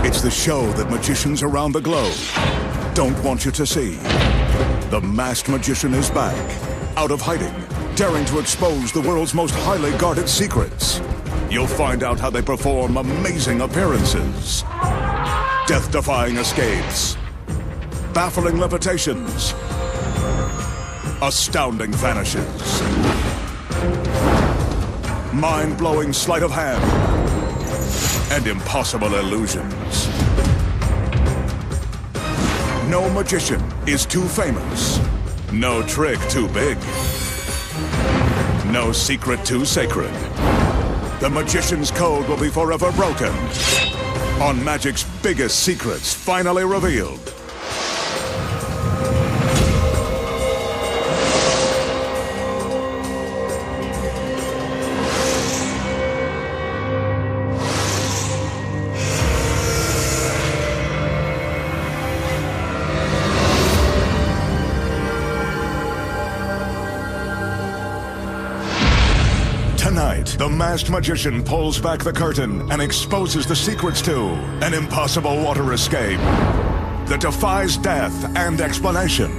It's the show that magicians around the globe don't want you to see. The Masked Magician is back, out of hiding, daring to expose the world's most highly guarded secrets. You'll find out how they perform amazing appearances, death-defying escapes, baffling levitations, astounding vanishes, mind-blowing sleight of hand, and impossible illusions. No magician is too famous. No trick too big. No secret too sacred. The magician's code will be forever broken. On magic's biggest secrets finally revealed. Tonight, the Masked Magician pulls back the curtain and exposes the secrets to an impossible water escape that defies death and explanation.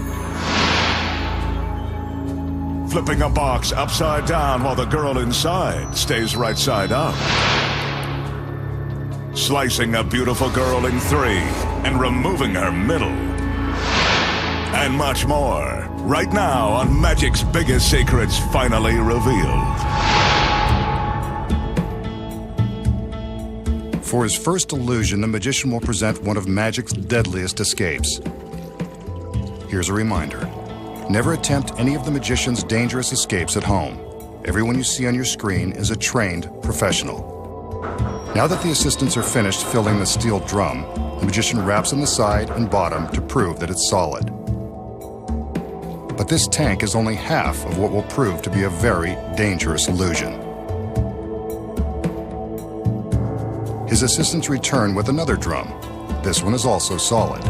Flipping a box upside down while the girl inside stays right side up. Slicing a beautiful girl in three and removing her middle. And much more, right now on Magic's Biggest Secrets Finally Revealed. For his first illusion, the magician will present one of Magic's deadliest escapes. Here's a reminder. Never attempt any of the magician's dangerous escapes at home. Everyone you see on your screen is a trained professional. Now that the assistants are finished filling the steel drum, the magician raps on the side and bottom to prove that it's solid. But this tank is only half of what will prove to be a very dangerous illusion. His assistants return with another drum. This one is also solid.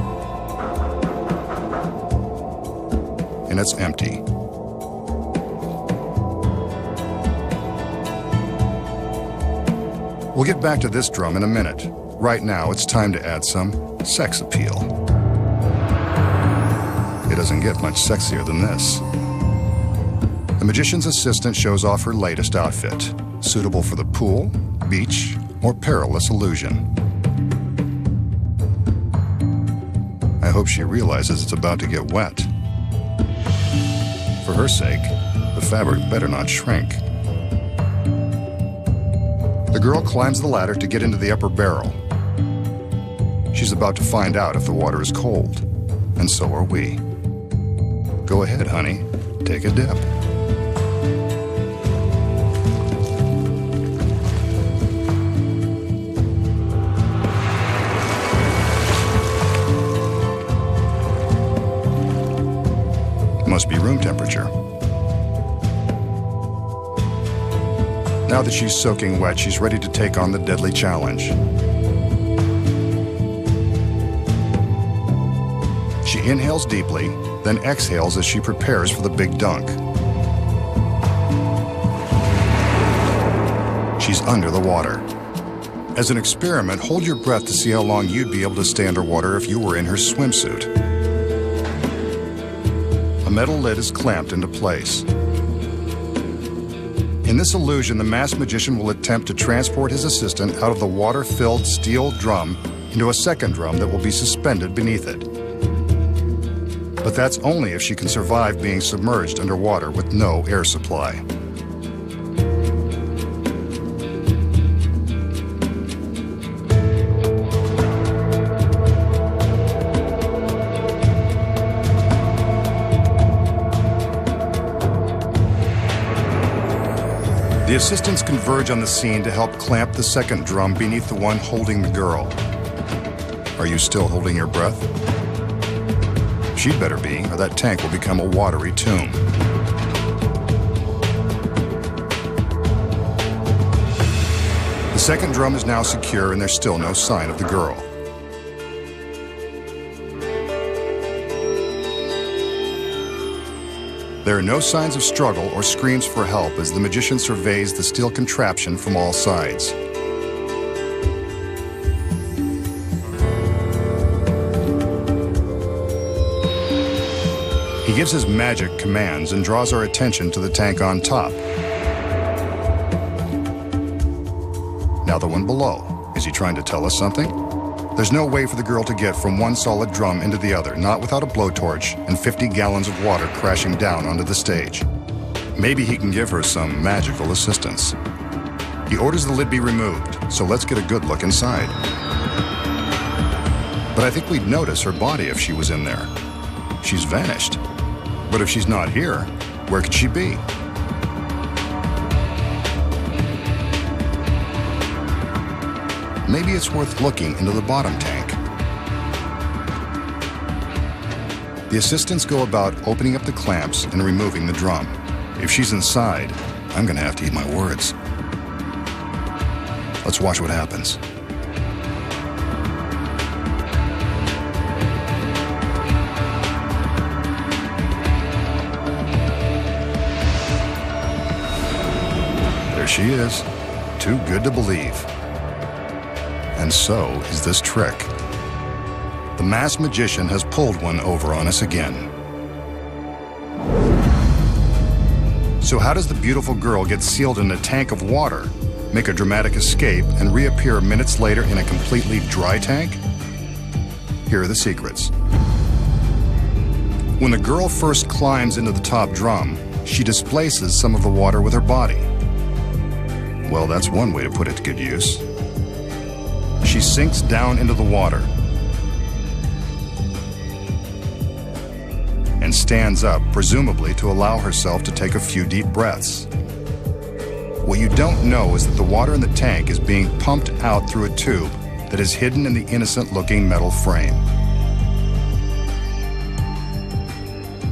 And it's empty. We'll get back to this drum in a minute. Right now, it's time to add some sex appeal. It doesn't get much sexier than this. The magician's assistant shows off her latest outfit, suitable for the pool, beach, or perilous illusion. I hope she realizes it's about to get wet. For her sake, the fabric better not shrink. The girl climbs the ladder to get into the upper barrel. She's about to find out if the water is cold, and so are we. Go ahead, honey. Take a dip. Must be room temperature. Now that she's soaking wet, she's ready to take on the deadly challenge. She inhales deeply, then exhales as she prepares for the big dunk. She's under the water. As an experiment, hold your breath to see how long you'd be able to stay underwater if you were in her swimsuit. A metal lid is clamped into place. In this illusion, the masked magician will attempt to transport his assistant out of the water-filled steel drum into a second drum that will be suspended beneath it. But that's only if she can survive being submerged underwater with no air supply. The assistants converge on the scene to help clamp the second drum beneath the one holding the girl. Are you still holding your breath? She'd better be, or that tank will become a watery tomb. The second drum is now secure and there's still no sign of the girl. There are no signs of struggle or screams for help as the magician surveys the steel contraption from all sides. gives his magic commands and draws our attention to the tank on top. Now the one below. Is he trying to tell us something? There's no way for the girl to get from one solid drum into the other, not without a blowtorch and 50 gallons of water crashing down onto the stage. Maybe he can give her some magical assistance. He orders the lid be removed, so let's get a good look inside. But I think we'd notice her body if she was in there. She's vanished. But if she's not here, where could she be? Maybe it's worth looking into the bottom tank. The assistants go about opening up the clamps and removing the drum. If she's inside, I'm gonna have to eat my words. Let's watch what happens. There she is, too good to believe. And so is this trick. The masked magician has pulled one over on us again. So how does the beautiful girl get sealed in a tank of water, make a dramatic escape, and reappear minutes later in a completely dry tank? Here are the secrets. When the girl first climbs into the top drum, she displaces some of the water with her body. Well, that's one way to put it to good use. She sinks down into the water and stands up, presumably to allow herself to take a few deep breaths. What you don't know is that the water in the tank is being pumped out through a tube that is hidden in the innocent-looking metal frame.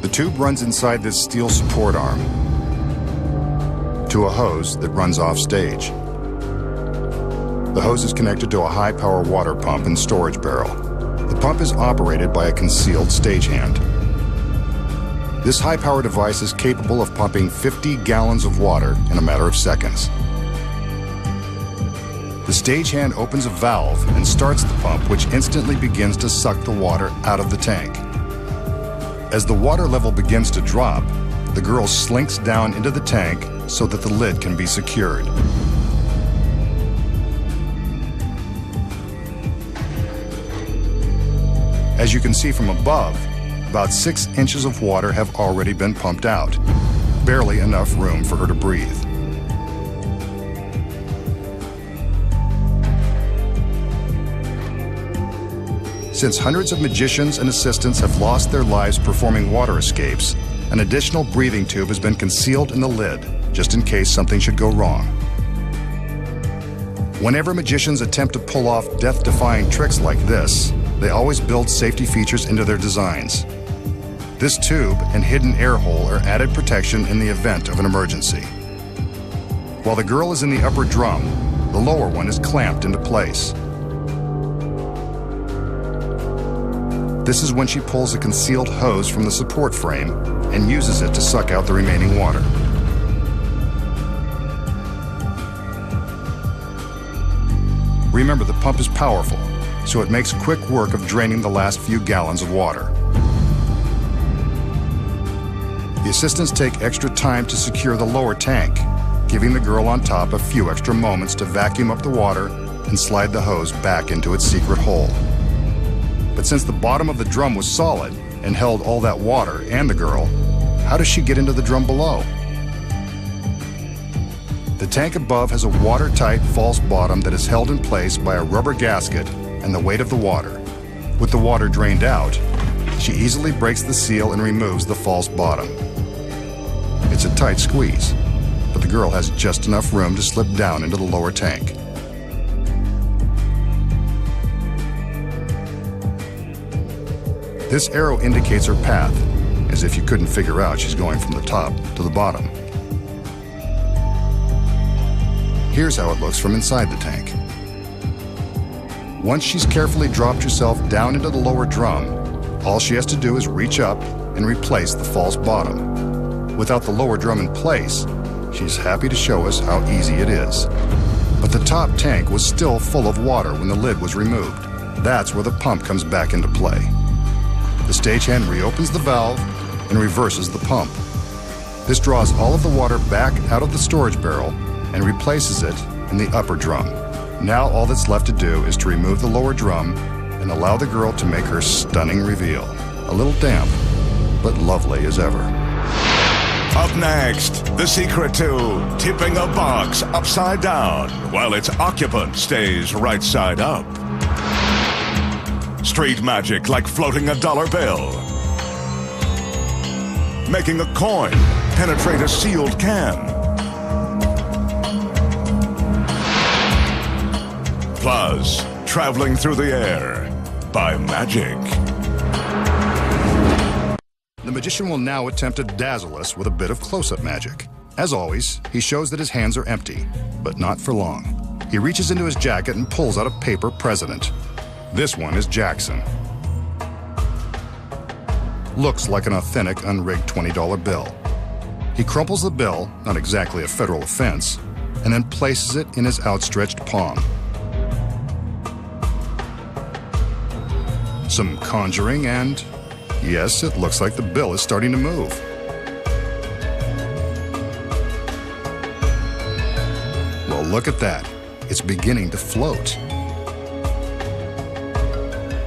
The tube runs inside this steel support arm to a hose that runs off stage. The hose is connected to a high-power water pump and storage barrel. The pump is operated by a concealed stagehand. This high-power device is capable of pumping 50 gallons of water in a matter of seconds. The stagehand opens a valve and starts the pump, which instantly begins to suck the water out of the tank. As the water level begins to drop, the girl slinks down into the tank so that the lid can be secured. As you can see from above, about 6 inches of water have already been pumped out. Barely enough room for her to breathe. Since hundreds of magicians and assistants have lost their lives performing water escapes, an additional breathing tube has been concealed in the lid, just in case something should go wrong. Whenever magicians attempt to pull off death-defying tricks like this, they always build safety features into their designs. This tube and hidden air hole are added protection in the event of an emergency. While the girl is in the upper drum, the lower one is clamped into place. This is when she pulls a concealed hose from the support frame and uses it to suck out the remaining water. Remember, the pump is powerful, so it makes quick work of draining the last few gallons of water. The assistants take extra time to secure the lower tank, giving the girl on top a few extra moments to vacuum up the water and slide the hose back into its secret hole. But since the bottom of the drum was solid and held all that water and the girl, how does she get into the drum below? The tank above has a watertight false bottom that is held in place by a rubber gasket and the weight of the water. With the water drained out, she easily breaks the seal and removes the false bottom. It's a tight squeeze, but the girl has just enough room to slip down into the lower tank. This arrow indicates her path, as if you couldn't figure out she's going from the top to the bottom. Here's how it looks from inside the tank. Once she's carefully dropped herself down into the lower drum, all she has to do is reach up and replace the false bottom. Without the lower drum in place, she's happy to show us how easy it is. But the top tank was still full of water when the lid was removed. That's where the pump comes back into play. The stagehand reopens the valve and reverses the pump. This draws all of the water back out of the storage barrel and replaces it in the upper drum. Now all that's left to do is to remove the lower drum and allow the girl to make her stunning reveal. A little damp, but lovely as ever. Up next, the secret to tipping a box upside down while its occupant stays right side up. Street magic like floating a dollar bill. Making a coin penetrate a sealed can. Plus, traveling through the air by magic. The magician will now attempt to dazzle us with a bit of close-up magic. As always, he shows that his hands are empty, but not for long. He reaches into his jacket and pulls out a paper president. This one is Jackson. Looks like an authentic unrigged $20 bill. He crumples the bill, not exactly a federal offense, and then places it in his outstretched palm. Some conjuring and, yes, it looks like the bill is starting to move. Well, look at that. It's beginning to float.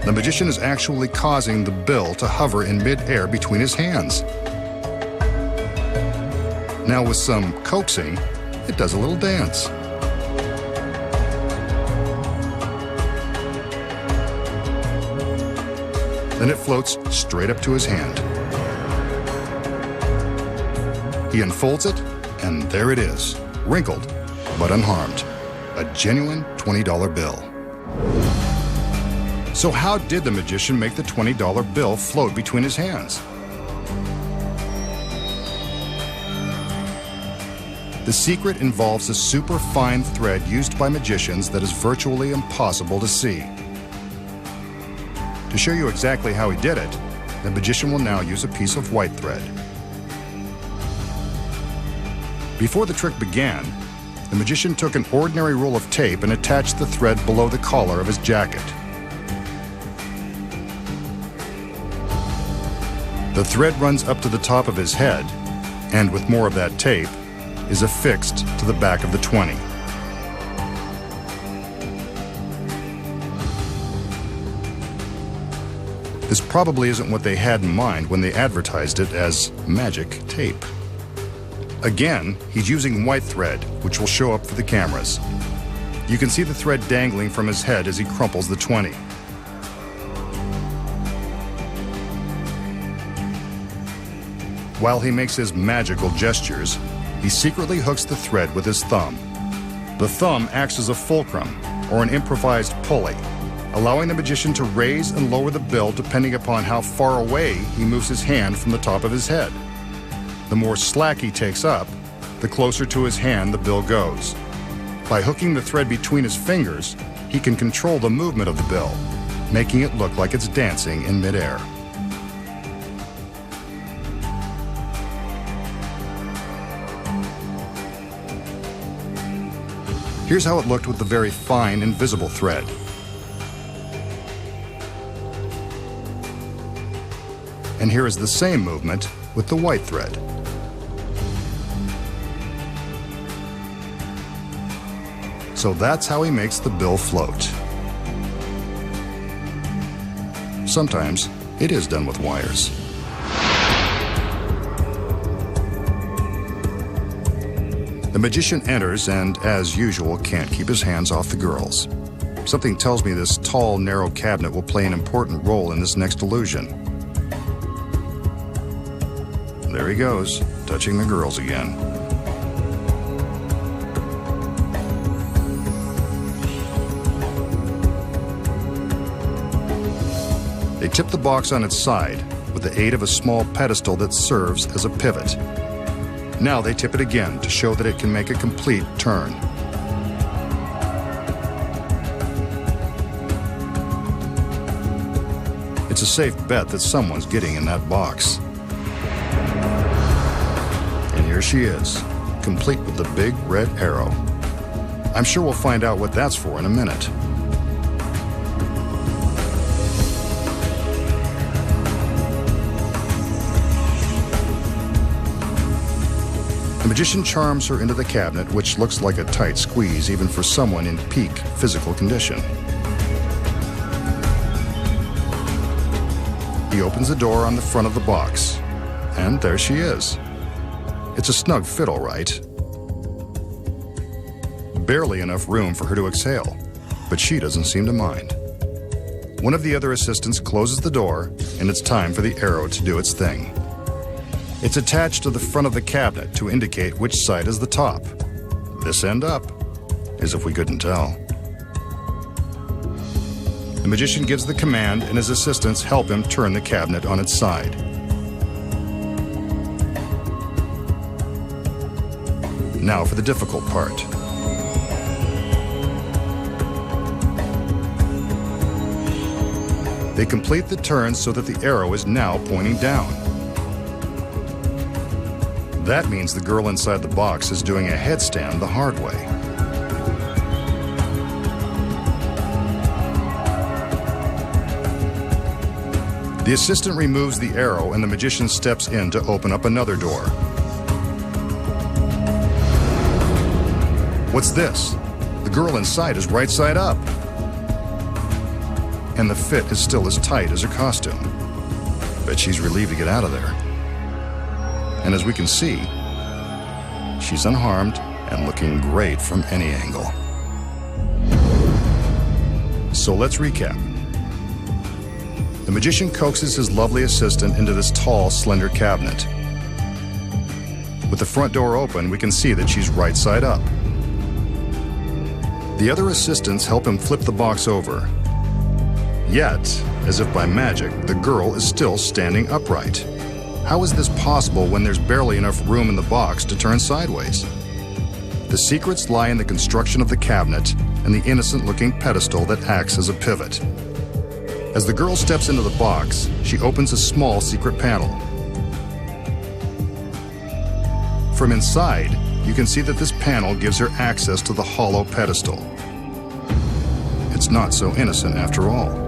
The magician is actually causing the bill to hover in mid-air between his hands. Now with some coaxing, it does a little dance. Then it floats straight up to his hand. He unfolds it, and there it is, wrinkled but unharmed. A genuine $20 bill. So how did the magician make the $20 bill float between his hands? The secret involves a super fine thread used by magicians that is virtually impossible to see. To show you exactly how he did it, the magician will now use a piece of white thread. Before the trick began, the magician took an ordinary roll of tape and attached the thread below the collar of his jacket. The thread runs up to the top of his head, and with more of that tape, is affixed to the back of the 20. This probably isn't what they had in mind when they advertised it as magic tape. Again, he's using white thread, which will show up for the cameras. You can see the thread dangling from his head as he crumples the 20. While he makes his magical gestures, he secretly hooks the thread with his thumb. The thumb acts as a fulcrum, or an improvised pulley, allowing the magician to raise and lower the bill depending upon how far away he moves his hand from the top of his head. The more slack he takes up, the closer to his hand the bill goes. By hooking the thread between his fingers, he can control the movement of the bill, making it look like it's dancing in midair. Here's how it looked with the very fine, invisible thread. And here is the same movement with the white thread. So that's how he makes the bill float. Sometimes it is done with wires. The magician enters and, as usual, can't keep his hands off the girls. Something tells me this tall, narrow cabinet will play an important role in this next illusion. There he goes, touching the girls again. They tip the box on its side with the aid of a small pedestal that serves as a pivot. Now they tip it again to show that it can make a complete turn. It's a safe bet that someone's getting in that box. And here she is, complete with the big red arrow. I'm sure we'll find out what that's for in a minute. magician charms her into the cabinet, which looks like a tight squeeze even for someone in peak physical condition. He opens the door on the front of the box, and there she is. It's a snug fit, all right. Barely enough room for her to exhale, but she doesn't seem to mind. One of the other assistants closes the door, and it's time for the arrow to do its thing. It's attached to the front of the cabinet to indicate which side is the top. This end up, as if we couldn't tell. The magician gives the command, and his assistants help him turn the cabinet on its side. Now for the difficult part. They complete the turn so that the arrow is now pointing down. That means the girl inside the box is doing a headstand the hard way. The assistant removes the arrow and the magician steps in to open up another door. What's this? The girl inside is right side up. And the fit is still as tight as her costume. Bet she's relieved to get out of there. And as we can see, she's unharmed and looking great from any angle. So let's recap. The magician coaxes his lovely assistant into this tall, slender cabinet. With the front door open, we can see that she's right side up. The other assistants help him flip the box over. Yet, as if by magic, the girl is still standing upright. How is this possible when there's barely enough room in the box to turn sideways? The secrets lie in the construction of the cabinet and the innocent-looking pedestal that acts as a pivot. As the girl steps into the box, she opens a small secret panel. From inside, you can see that this panel gives her access to the hollow pedestal. It's not so innocent after all.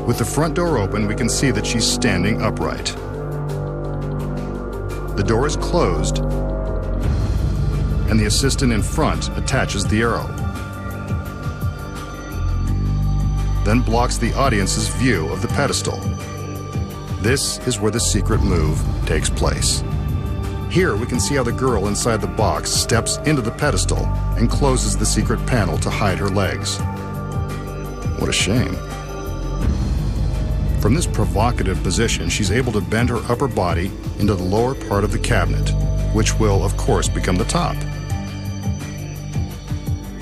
With the front door open, we can see that she's standing upright. The door is closed, and the assistant in front attaches the arrow, then blocks the audience's view of the pedestal. This is where the secret move takes place. Here we can see how the girl inside the box steps into the pedestal and closes the secret panel to hide her legs. What a shame. From this provocative position, she's able to bend her upper body into the lower part of the cabinet, which will, of course, become the top.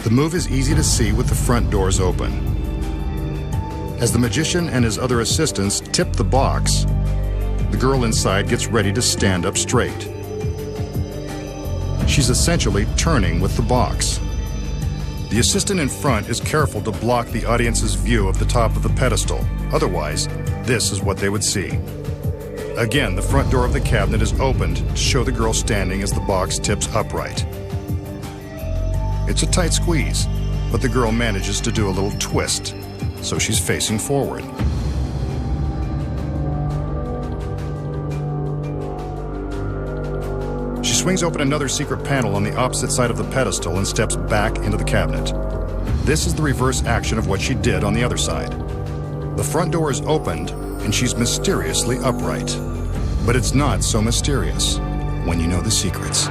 The move is easy to see with the front doors open. As the magician and his other assistants tip the box, the girl inside gets ready to stand up straight. She's essentially turning with the box. The assistant in front is careful to block the audience's view of the top of the pedestal. Otherwise, this is what they would see. Again, the front door of the cabinet is opened to show the girl standing as the box tips upright. It's a tight squeeze, but the girl manages to do a little twist, so she's facing forward. She swings open another secret panel on the opposite side of the pedestal and steps back into the cabinet. This is the reverse action of what she did on the other side. The front door is opened, and she's mysteriously upright. But it's not so mysterious when you know the secrets.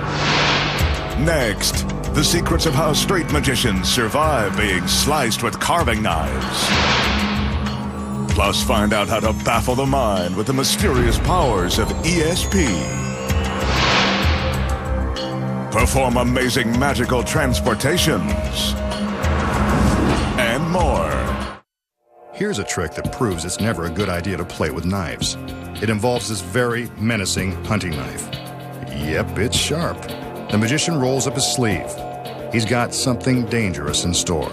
Next, the secrets of how straight magicians survive being sliced with carving knives. Plus, find out how to baffle the mind with the mysterious powers of ESP. Perform amazing magical transportations. And more. Here's a trick that proves it's never a good idea to play with knives. It involves this very menacing hunting knife. Yep, it's sharp. The magician rolls up his sleeve. He's got something dangerous in store.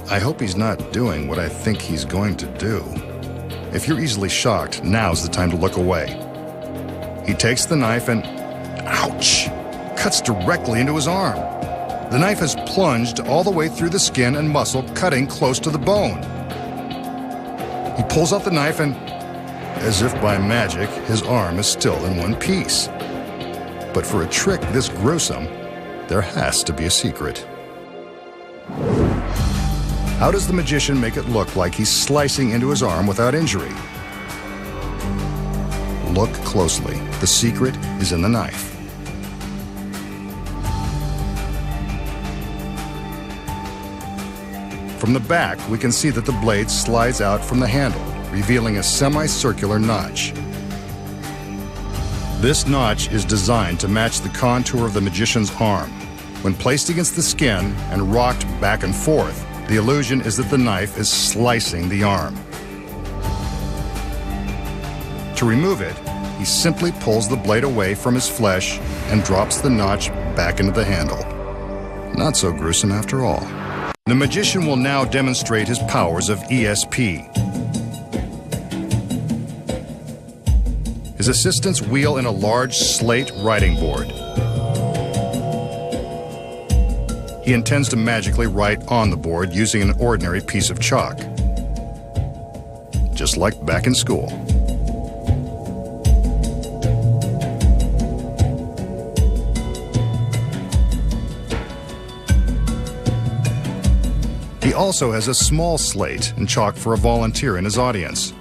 I hope he's not doing what I think he's going to do. If you're easily shocked, now's the time to look away. He takes the knife and, ouch, cuts directly into his arm. The knife has plunged all the way through the skin and muscle, cutting close to the bone. He pulls out the knife and, as if by magic, his arm is still in one piece. But for a trick this gruesome, there has to be a secret. How does the magician make it look like he's slicing into his arm without injury? Look closely. The secret is in the knife. From the back, we can see that the blade slides out from the handle, revealing a semicircular notch. This notch is designed to match the contour of the magician's arm. When placed against the skin and rocked back and forth, the illusion is that the knife is slicing the arm. To remove it, he simply pulls the blade away from his flesh and drops the notch back into the handle. Not so gruesome after all. The magician will now demonstrate his powers of ESP. His assistants wheel in a large slate writing board. He intends to magically write on the board using an ordinary piece of chalk, just like back in school. He also has a small slate and chalk for a volunteer in his audience.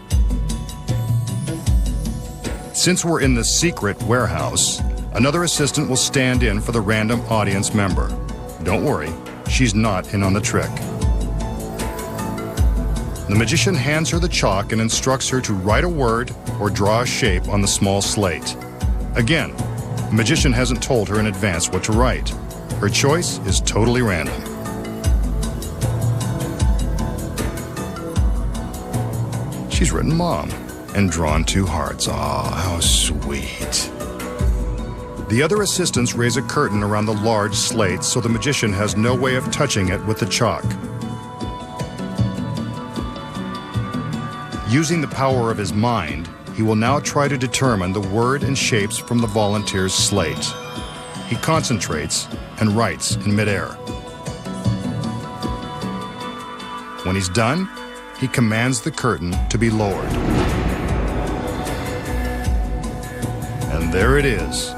Since we're in the secret warehouse, another assistant will stand in for the random audience member. Don't worry, she's not in on the trick. The magician hands her the chalk and instructs her to write a word or draw a shape on the small slate. Again, the magician hasn't told her in advance what to write. Her choice is totally random. She's written Mom and drawn 2 hearts. Aw, how sweet. The other assistants raise a curtain around the large slate so the magician has no way of touching it with the chalk. Using the power of his mind, he will now try to determine the word and shapes from the volunteer's slate. He concentrates and writes in midair. When he's done, he commands the curtain to be lowered. And there it is,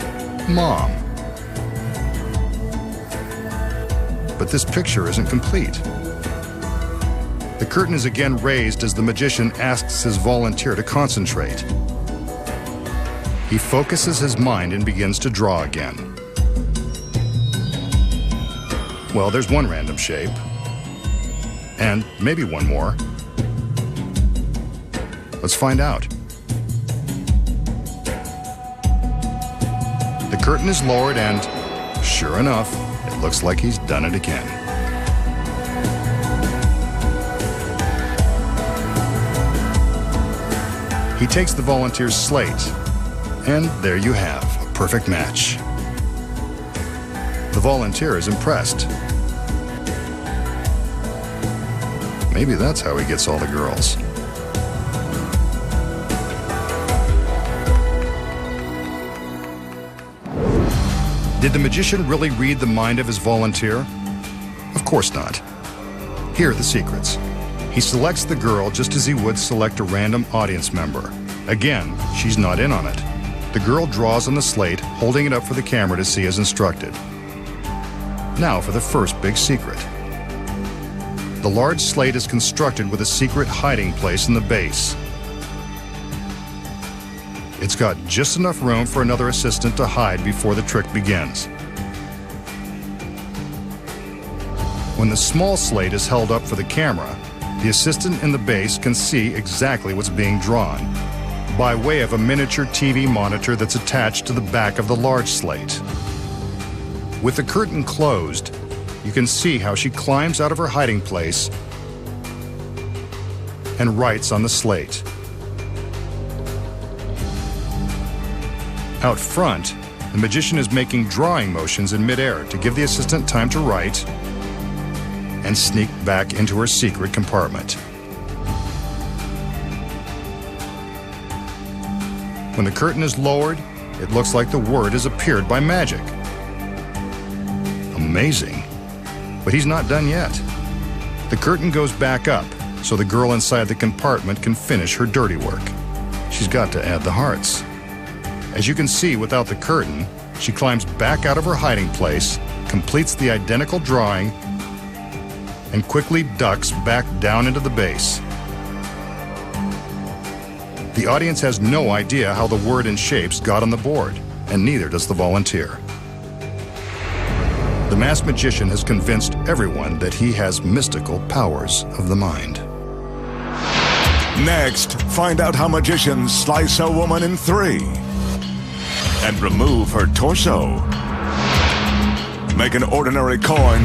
Mom. But this picture isn't complete. The curtain is again raised as the magician asks his volunteer to concentrate. He focuses his mind and begins to draw again. Well, there's one random shape. And maybe one more. Let's find out. The curtain is lowered and, sure enough, it looks like he's done it again. He takes the volunteer's slate, and there you have a perfect match. The volunteer is impressed. Maybe that's how he gets all the girls. Did the magician really read the mind of his volunteer? Of course not. Here are the secrets. He selects the girl just as he would select a random audience member. Again, she's not in on it. The girl draws on the slate, holding it up for the camera to see as instructed. Now for the first big secret. The large slate is constructed with a secret hiding place in the base. It's got just enough room for another assistant to hide before the trick begins. When the small slate is held up for the camera, the assistant in the base can see exactly what's being drawn by way of a miniature TV monitor that's attached to the back of the large slate. With the curtain closed, you can see how she climbs out of her hiding place and writes on the slate. Out front, the magician is making drawing motions in midair to give the assistant time to write and sneak back into her secret compartment. When the curtain is lowered, it looks like the word has appeared by magic. Amazing. But he's not done yet. The curtain goes back up so the girl inside the compartment can finish her dirty work. She's got to add the hearts. As you can see, without the curtain, She climbs back out of her hiding place, completes the identical drawing, and quickly ducks back down into the base. The audience has no idea how the word and shapes got on the board, and neither does the volunteer. The masked magician has convinced everyone that he has mystical powers of the mind. Next, find out how magicians slice a woman in 3 and remove her torso. Make an ordinary coin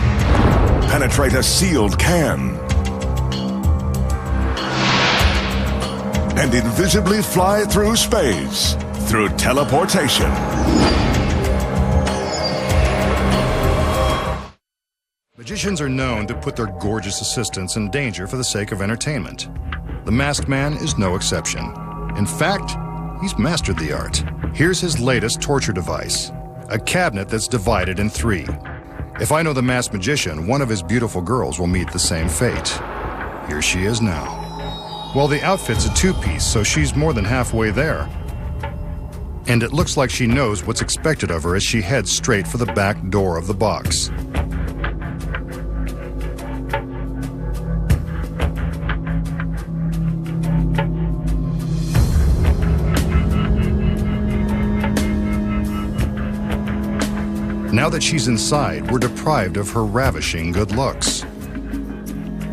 penetrate a sealed can and invisibly fly through space through teleportation. Magicians are known to put their gorgeous assistants in danger for the sake of entertainment. The Masked Man is no exception. In fact, he's mastered the art. Here's his latest torture device, a cabinet that's divided in 3. If I know the Masked Magician, one of his beautiful girls will meet the same fate. Here she is now. Well, the outfit's a 2-piece, so she's more than halfway there. And it looks like she knows what's expected of her as she heads straight for the back door of the box. Now that she's inside, we're deprived of her ravishing good looks.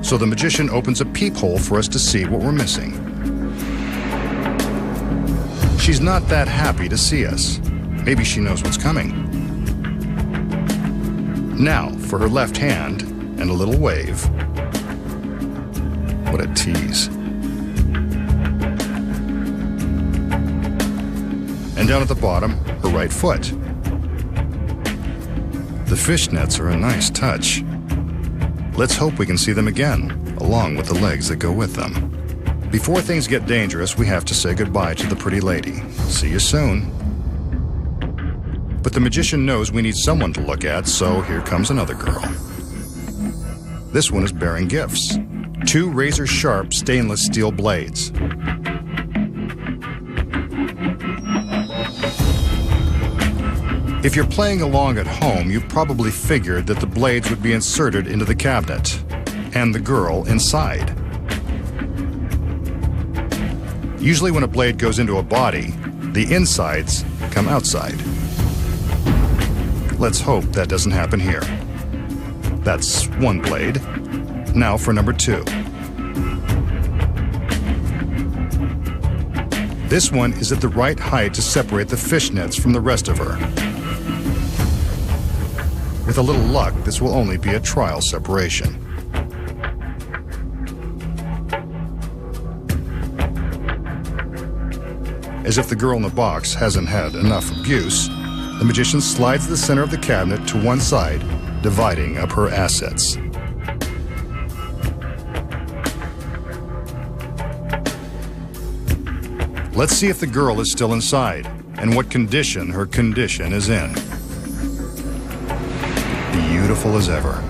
So the magician opens a peephole for us to see what we're missing. She's not that happy to see us. Maybe she knows what's coming. Now, for her left hand and a little wave. What a tease. And down at the bottom, her right foot. The fishnets are a nice touch. Let's hope we can see them again, along with the legs that go with them. Before things get dangerous, we have to say goodbye to the pretty lady. See you soon. But the magician knows we need someone to look at, so here comes another girl. This one is bearing gifts. 2 razor-sharp stainless steel blades. If you're playing along at home, you probably figured that the blades would be inserted into the cabinet, and the girl inside. Usually when a blade goes into a body, the insides come outside. Let's hope that doesn't happen here. That's 1 blade. Now for number 2. This one is at the right height to separate the fishnets from the rest of her. With a little luck, this will only be a trial separation. As if the girl in the box hasn't had enough abuse, the magician slides the center of the cabinet to one side, dividing up her assets. Let's see if the girl is still inside, and what condition her condition is in. Beautiful as ever,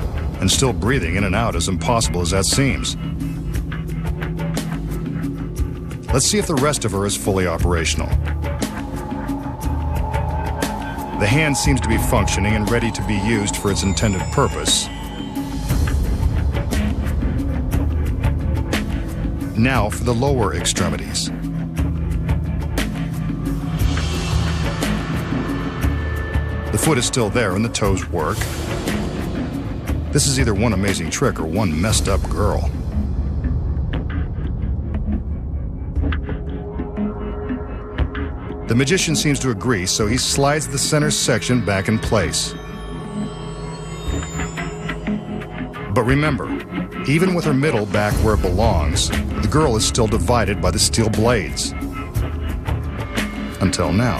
and still breathing in and out, as impossible as that seems. Let's see if the rest of her is fully operational. The hand seems to be functioning and ready to be used for its intended purpose. Now for the lower extremities. The foot is still there and the toes work. This is either one amazing trick or one messed up girl. The magician seems to agree, so he slides the center section back in place. But remember, even with her middle back where it belongs, the girl is still divided by the steel blades. Until now.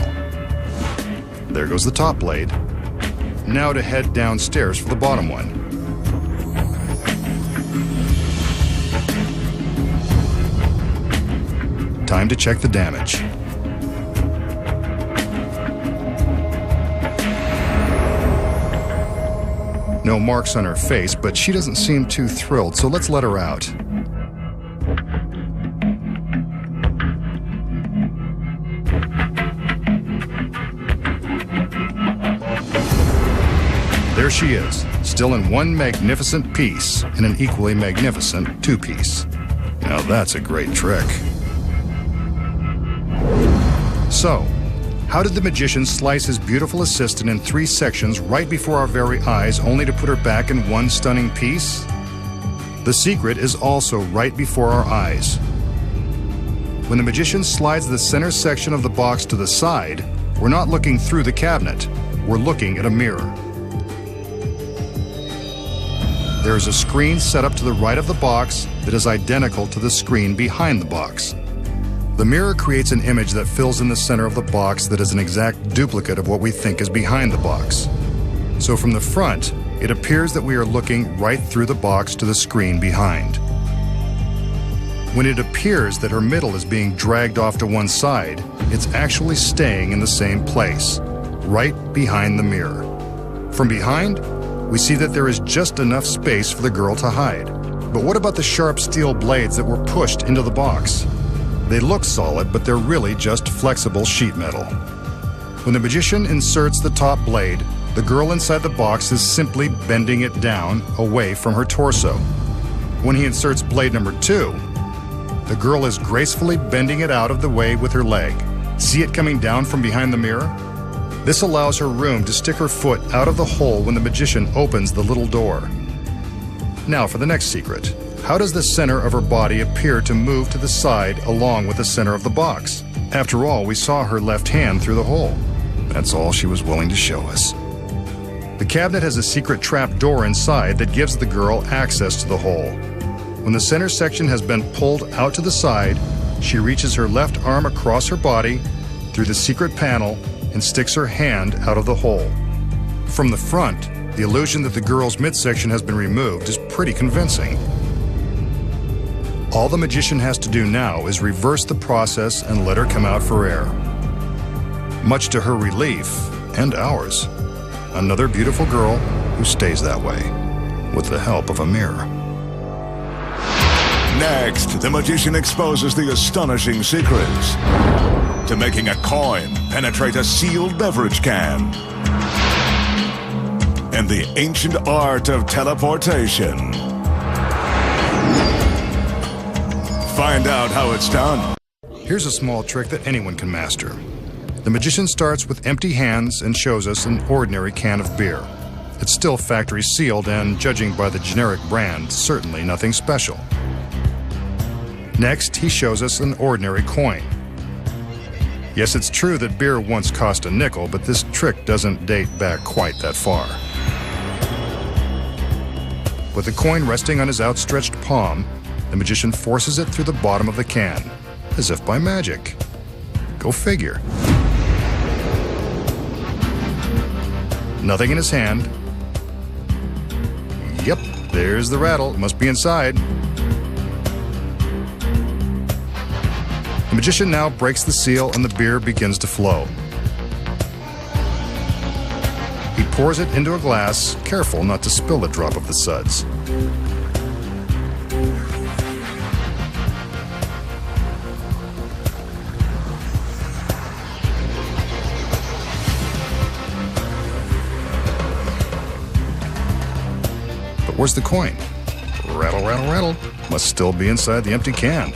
There goes the top blade. Now to head downstairs for the bottom one. Time to check the damage. No marks on her face, but she doesn't seem too thrilled, so let's let her out. there she is, still in one magnificent piece in an equally magnificent two-piece. Now that's a great trick. So, how did the magician slice his beautiful assistant in 3 sections right before our very eyes, only to put her back in one stunning piece? The secret is also right before our eyes. When the magician slides the center section of the box to the side, we're not looking through the cabinet, we're looking at a mirror. There is a screen set up to the right of the box that is identical to the screen behind the box. The mirror creates an image that fills in the center of the box that is an exact duplicate of what we think is behind the box. So from the front, it appears that we are looking right through the box to the screen behind. When it appears that her middle is being dragged off to one side, it's actually staying in the same place, right behind the mirror. From behind, we see that there is just enough space for the girl to hide. But what about the sharp steel blades that were pushed into the box? They look solid, but they're really just flexible sheet metal. When the magician inserts the top blade, the girl inside the box is simply bending it down away from her torso. When he inserts blade number 2, the girl is gracefully bending it out of the way with her leg. See it coming down from behind the mirror? This allows her room to stick her foot out of the hole when the magician opens the little door. Now for the next secret. How does the center of her body appear to move to the side along with the center of the box? After all, we saw her left hand through the hole. That's all she was willing to show us. The cabinet has a secret trap door inside that gives the girl access to the hole. When the center section has been pulled out to the side, she reaches her left arm across her body through the secret panel and sticks her hand out of the hole. From the front, the illusion that the girl's midsection has been removed is pretty convincing. All the magician has to do now is reverse the process and let her come out for air. Much to her relief, and ours, another beautiful girl who stays that way, with the help of a mirror. Next, the magician exposes the astonishing secrets to making a coin penetrate a sealed beverage can and the ancient art of teleportation. Find out how it's done. Here's a small trick that anyone can master. The magician starts with empty hands and shows us an ordinary can of beer. It's still factory sealed and, judging by the generic brand, certainly nothing special. Next, he shows us an ordinary coin. Yes, it's true that beer once cost a nickel, but this trick doesn't date back quite that far. With the coin resting on his outstretched palm, the magician forces it through the bottom of the can, as if by magic. Go figure. Nothing in his hand. Yep, there's the rattle. It must be inside. The magician now breaks the seal and the beer begins to flow. He pours it into a glass, careful not to spill a drop of the suds. Where's the coin? Rattle, rattle, rattle. Must still be inside the empty can.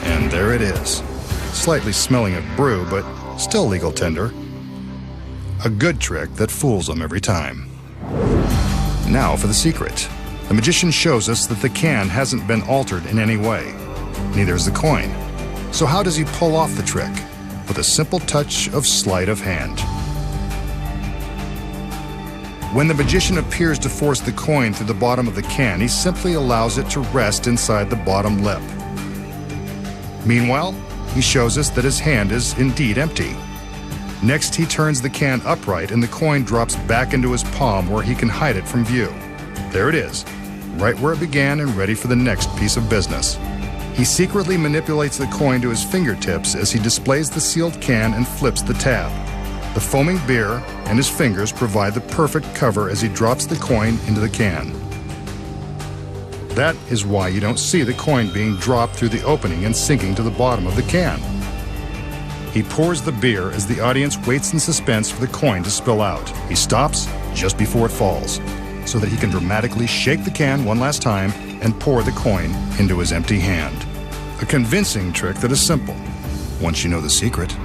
And there it is. Slightly smelling of brew, but still legal tender. A good trick that fools them every time. Now for the secret. The magician shows us that the can hasn't been altered in any way. Neither is the coin. So how does he pull off the trick? With a simple touch of sleight of hand. When the magician appears to force the coin through the bottom of the can, he simply allows it to rest inside the bottom lip. Meanwhile, he shows us that his hand is indeed empty. Next, he turns the can upright and the coin drops back into his palm where he can hide it from view. There it is, right where it began and ready for the next piece of business. He secretly manipulates the coin to his fingertips as he displays the sealed can and flips the tab. The foaming beer and his fingers provide the perfect cover as he drops the coin into the can. That is why you don't see the coin being dropped through the opening and sinking to the bottom of the can. He pours the beer as the audience waits in suspense for the coin to spill out. He stops just before it falls, so that he can dramatically shake the can one last time and pour the coin into his empty hand. A convincing trick that is simple, once you know the secret.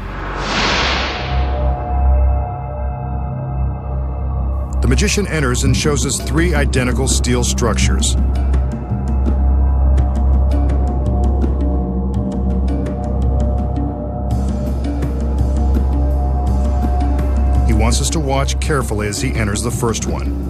The magician enters and shows us 3 identical steel structures. He wants us to watch carefully as he enters the first one.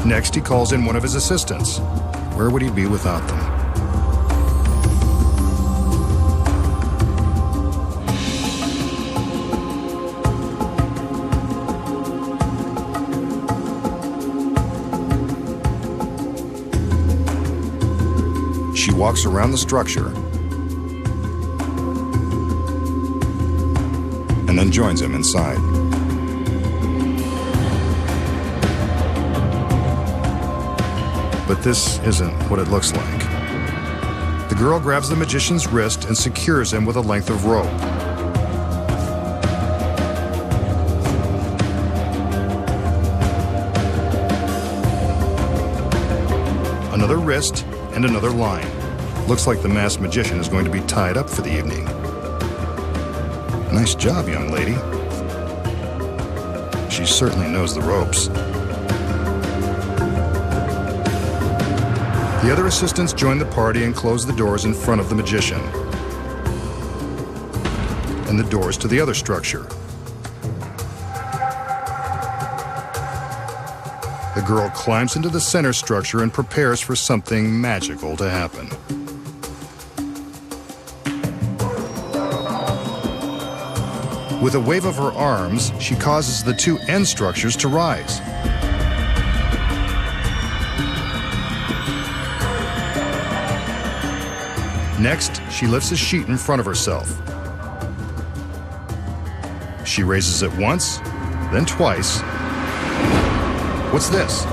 Next, he calls in one of his assistants. Where would he be without them? She walks around the structure and then joins him inside. But this isn't what it looks like. The girl grabs the magician's wrist and secures him with a length of rope. Another wrist and another line. Looks like the masked magician is going to be tied up for the evening. Nice job, young lady. She certainly knows the ropes. The other assistants join the party and close the doors in front of the magician and the doors to the other structure. The girl climbs into the center structure and prepares for something magical to happen. With a wave of her arms, she causes the 2 end structures to rise. Next, she lifts a sheet in front of herself. She raises it once, then twice. What's this?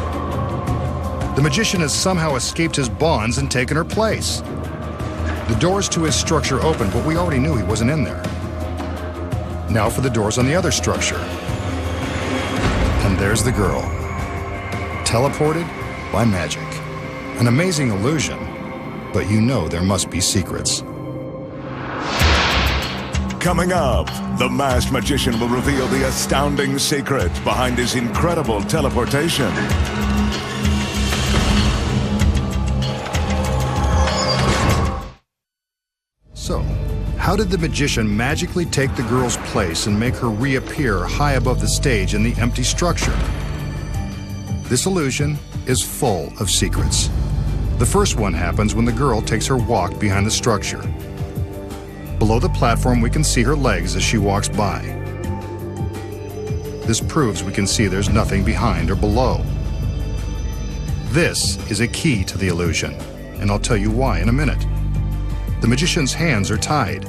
The magician has somehow escaped his bonds and taken her place. The doors to his structure open, but we already knew he wasn't in there. Now for the doors on the other structure. And there's the girl, teleported by magic. An amazing illusion. But you know there must be secrets. Coming up, the masked magician will reveal the astounding secret behind his incredible teleportation. So, how did the magician magically take the girl's place and make her reappear high above the stage in the empty structure? This illusion is full of secrets. The first one happens when the girl takes her walk behind the structure. Below the platform, we can see her legs as she walks by. This proves we can see there's nothing behind or below. This is a key to the illusion, and I'll tell you why in a minute. The magician's hands are tied.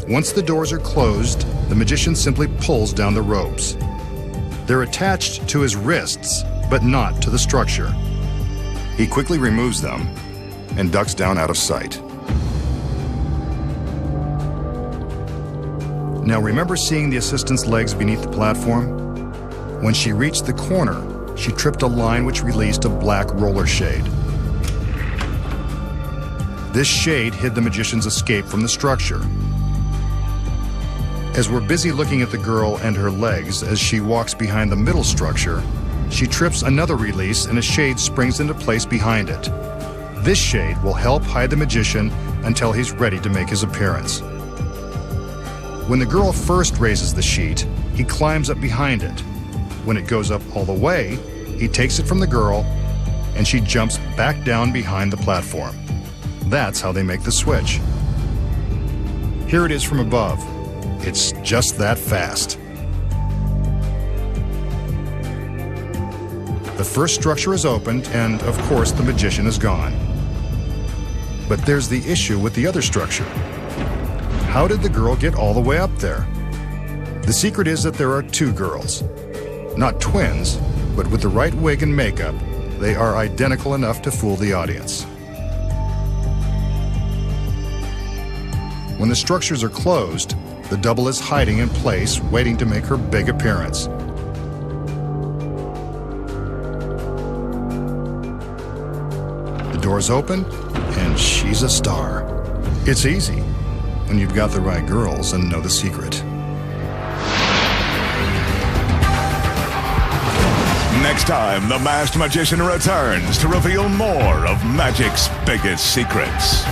Once the doors are closed, the magician simply pulls down the ropes. They're attached to his wrists, but not to the structure. He quickly removes them and ducks down out of sight. Now remember seeing the assistant's legs beneath the platform? When she reached the corner, she tripped a line which released a black roller shade. This shade hid the magician's escape from the structure. As we're busy looking at the girl and her legs as she walks behind the middle structure, she trips another release and a shade springs into place behind it. This shade will help hide the magician until he's ready to make his appearance. When the girl first raises the sheet, he climbs up behind it. When it goes up all the way, he takes it from the girl and she jumps back down behind the platform. That's how they make the switch. Here it is from above. It's just that fast. The first structure is opened, and of course the magician is gone. But there's the issue with the other structure. How did the girl get all the way up there? The secret is that there are 2 girls. Not twins, but with the right wig and makeup, they are identical enough to fool the audience. When the structures are closed, the double is hiding in place, waiting to make her big appearance. The doors open, and she's a star. It's easy when you've got the right girls and know the secret. Next time, the Masked Magician returns to reveal more of magic's biggest secrets.